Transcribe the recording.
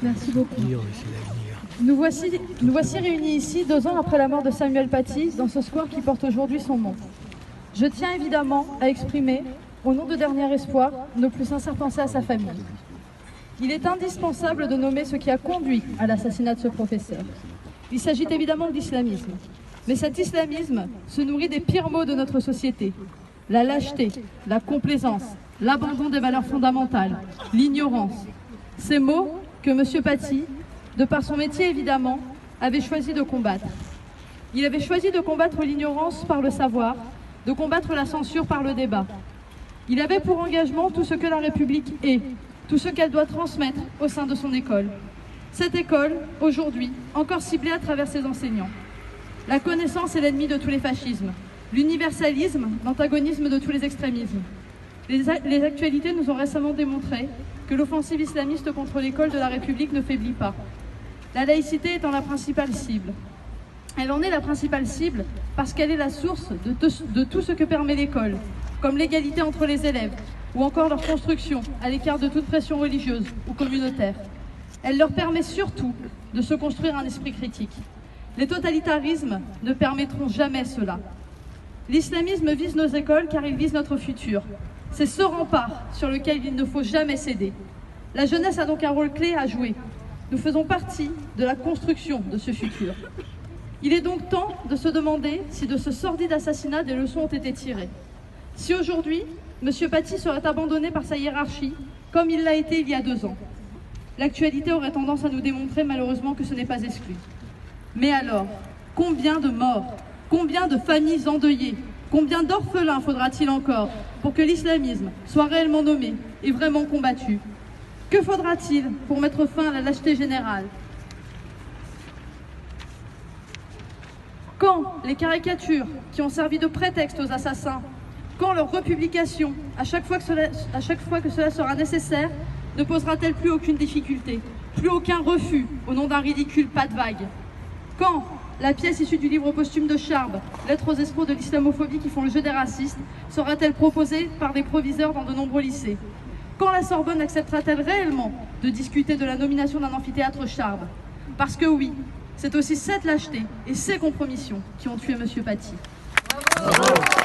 Merci beaucoup. Nous voici réunis ici 2 ans après la mort de Samuel Paty dans ce square qui porte aujourd'hui son nom. Je tiens évidemment à exprimer, au nom de Dernier Espoir, nos plus sincères pensées à sa famille. Il est indispensable de nommer ce qui a conduit à l'assassinat de ce professeur. Il s'agit évidemment de l'islamisme. Mais cet islamisme se nourrit des pires maux de notre société. La lâcheté, la complaisance, l'abandon des valeurs fondamentales, l'ignorance. Ces maux que M. Paty, de par son métier évidemment, avait choisi de combattre. Il avait choisi de combattre l'ignorance par le savoir, de combattre la censure par le débat. Il avait pour engagement tout ce que la République est, tout ce qu'elle doit transmettre au sein de son école. Cette école, aujourd'hui, encore ciblée à travers ses enseignants. La connaissance est l'ennemi de tous les fascismes, l'universalisme, l'antagonisme de tous les extrémismes. Les actualités nous ont récemment démontré que l'offensive islamiste contre l'école de la République ne faiblit pas. La laïcité étant la principale cible. Elle en est la principale cible parce qu'elle est la source de tout ce que permet l'école, comme l'égalité entre les élèves, ou encore leur construction à l'écart de toute pression religieuse ou communautaire. Elle leur permet surtout de se construire un esprit critique. Les totalitarismes ne permettront jamais cela. L'islamisme vise nos écoles car il vise notre futur. C'est ce rempart sur lequel il ne faut jamais céder. La jeunesse a donc un rôle clé à jouer. Nous faisons partie de la construction de ce futur. Il est donc temps de se demander si de ce sordide assassinat des leçons ont été tirées. Si aujourd'hui, M. Paty serait abandonné par sa hiérarchie, comme il l'a été il y a 2 ans. L'actualité aurait tendance à nous démontrer malheureusement que ce n'est pas exclu. Mais alors, combien de morts, combien de familles endeuillées, combien d'orphelins faudra-t-il encore pour que l'islamisme soit réellement nommé et vraiment combattu? Que faudra-t-il pour mettre fin à la lâcheté générale? Quand les caricatures qui ont servi de prétexte aux assassins, quand leur republication, à chaque fois que cela sera nécessaire, ne posera-t-elle plus aucune difficulté, plus aucun refus au nom d'un ridicule pas de vague? Quand la pièce issue du livre posthume de Charb, Lettres aux escrocs de l'islamophobie qui font le jeu des racistes, sera-t-elle proposée par des proviseurs dans de nombreux lycées? Quand la Sorbonne acceptera-t-elle réellement de discuter de la nomination d'un amphithéâtre Charb? Parce que oui, c'est aussi cette lâcheté et ces compromissions qui ont tué M. Paty. Bravo.